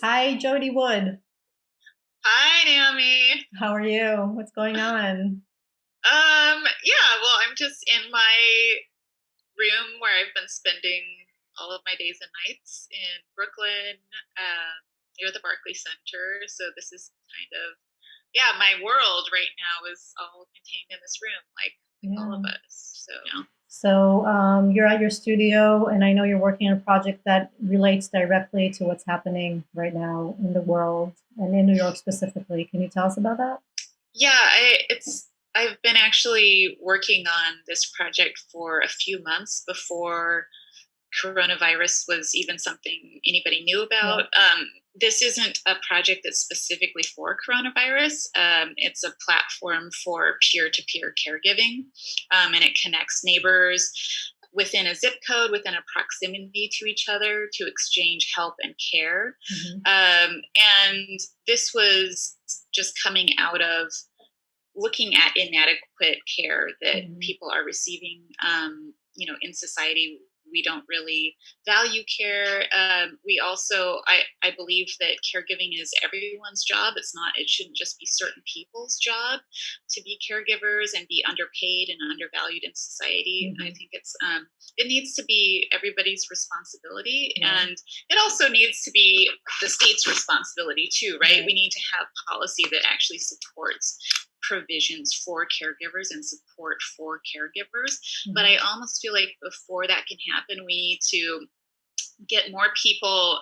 Hi, Jody Wood. Hi, Naomi. How are you? What's going on? Yeah, well, I'm just in my room where I've been spending all of my days and nights in Brooklyn, near the Barclay Center. So this is kind of, yeah, my world right now is all contained in this room, like all of Yeah. us. So, You're at your studio, and I know you're working on a project that relates directly to what's happening right now in the world and in New York specifically. Can you tell us about that? yeah, I've been actually working on this project for a few months before coronavirus was even something anybody knew Yeah. about. This isn't a project that's specifically for coronavirus. It's a platform for peer to peer caregiving, and it connects neighbors within a zip code, within a proximity to each other to exchange help and care. Hmm. And this was just coming out of looking at inadequate care that Hmm. people are receiving. In society, we don't really value care. We also, I believe that caregiving is everyone's job. It shouldn't just be certain people's job to be caregivers and be underpaid and undervalued in society. I Hmm. think it needs to be everybody's responsibility, Right. and it also needs to be the state's responsibility too, right? Right. We need to have policy that actually supports provisions for caregivers and support for caregivers. But Hmm. I almost feel like before that can happen, we need to get more people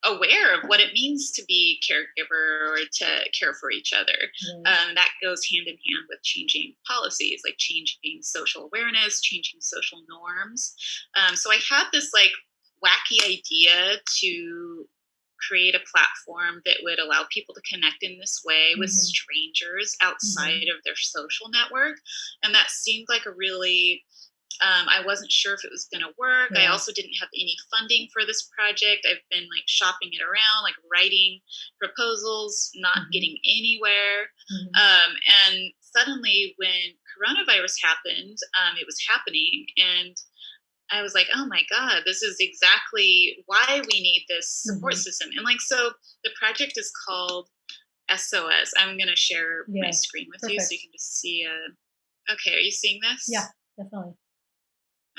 aware of what it means to be caregiver or to care for each other. Right. That goes hand in hand with changing policies, like changing social awareness, changing social norms. So I had this like wacky idea to create a platform that would allow people to connect in this way with Hmm. strangers Hmm. outside of their social network. And that seemed like a really I wasn't sure if it was going to work. I Yeah. also didn't have any funding for this project. I've been like shopping it around, like writing proposals, not Hmm. getting anywhere. Hmm. Um, and suddenly, when coronavirus happened, it was happening. And I was like, oh my God, this is exactly why we need this support Hmm. system. And like, so the project is called SOS. I'm going to share my Yes. screen with you so you Perfect. can just see. Okay, are you seeing Yeah, this? definitely.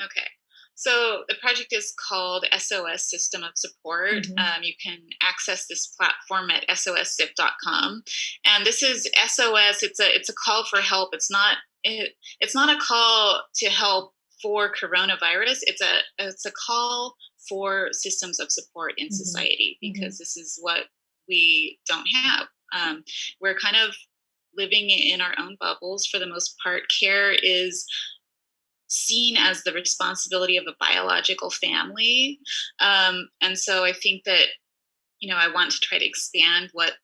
Okay. So the project is called SOS System of Support. Hmm. You can access this platform at soszip.com. And this is SOS. It's a call for help. It's not a call to help for coronavirus. It's a call for systems of support in Hmm. society Hmm. because this is what we don't have. We're kind of living in our own bubbles for the most part. Care is seen as the responsibility of a biological family. And so I think that, I want to try to expand what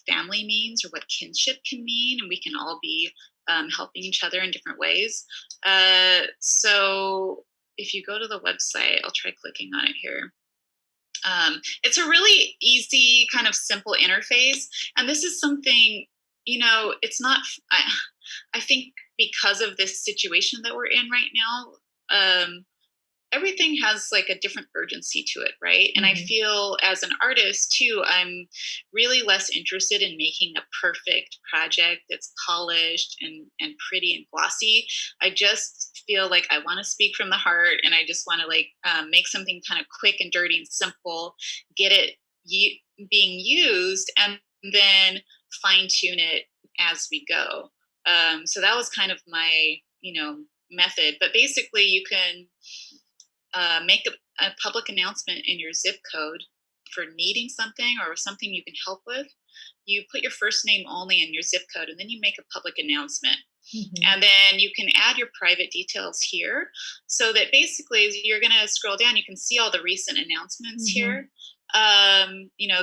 family means or what kinship can mean, and we can all be helping each other in different ways. So if you go to the website, I'll try clicking on it here. It's a really easy, kind of simple interface. And this is something, it's not, I think because of this situation that we're in right now, everything has like a different urgency to it, right? And I Hmm. feel as an artist too, I'm really less interested in making a perfect project that's polished and pretty and glossy. I just feel like I want to speak from the heart, and I just want to like make something kind of quick and dirty and simple, get it being used, and then fine tune it as we go. So that was kind of my, method. But basically, you can make a public announcement in your zip code for needing something or something you can help with. You put your first name only in your zip code, and then you make a public announcement. Hmm. And then you can add your private details here, so that basically you're going to scroll down, you can see all the recent announcements Hmm. here.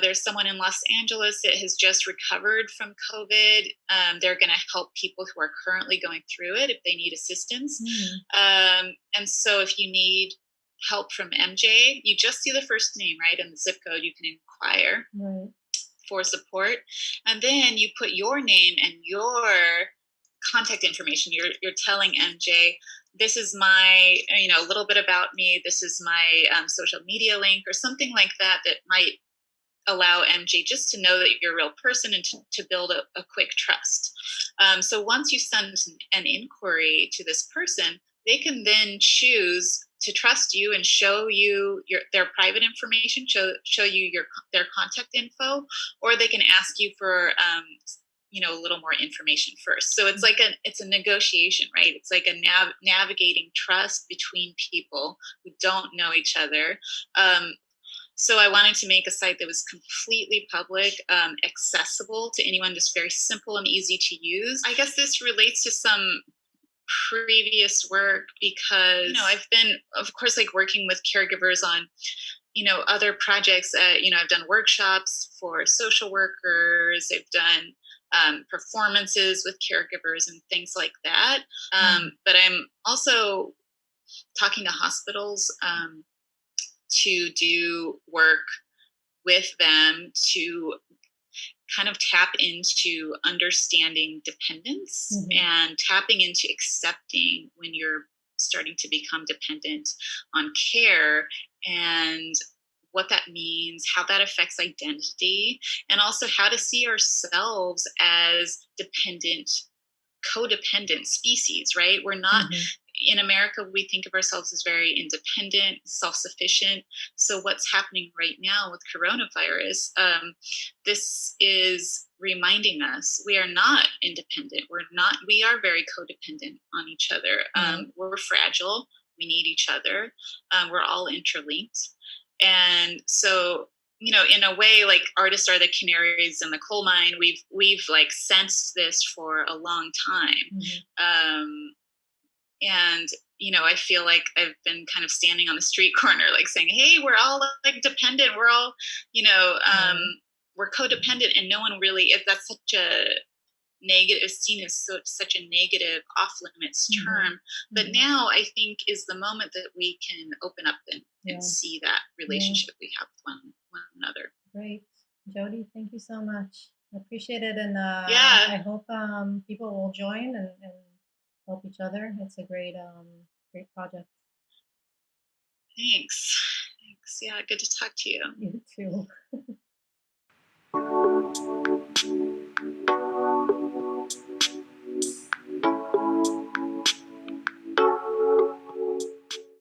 There's someone in Los Angeles that has just recovered from COVID. They're going to help people who are currently going through it if they need assistance. Hmm. And so if you need help from MJ, you just see the first name, right? And the zip code, you can inquire Right. for support. And then you put your name and your contact information. You're telling MJ, this is my, a little bit about me. This is my social media link or something like that that might allow MJ just to know that you're a real person and to build a quick trust. So once you send an inquiry to this person, they can then choose to trust you and show you their private information, show you their contact info, or they can ask you for a little more information first. So it's a negotiation, right? It's like a navigating trust between people who don't know each other. So I wanted to make a site that was completely public, accessible to anyone, just very simple and easy to use. I guess this relates to some previous work because I've been, of course, like working with caregivers on other projects. I've done workshops for social workers. I've done performances with caregivers and things like that. But I'm also talking to hospitals to do work with them to kind of tap into understanding dependence and tapping into accepting when you're starting to become dependent on care, and what that means, how that affects identity, and also how to see ourselves as codependent species, right? We're not in America, we think of ourselves as very independent, self-sufficient. So what's happening right now with coronavirus, this is reminding us we are not independent. We are very codependent on each other. We're fragile. We need each other. We're all interlinked. And so, in a way, like artists are the canaries in the coal mine. We've like sensed this for a long time. And I feel like I've been kind of standing on the street corner, like saying, hey, we're all like dependent, we're all we're codependent, and no one really, if that's such a negative, seen as such a negative off limits term. But now I think is the moment that we can open up and see that relationship we have with one another. Great. Jody, thank you so much. I appreciate it. And Yeah. I hope people will join and help each other. It's a great project. Thanks. Yeah, good to talk to you. You too.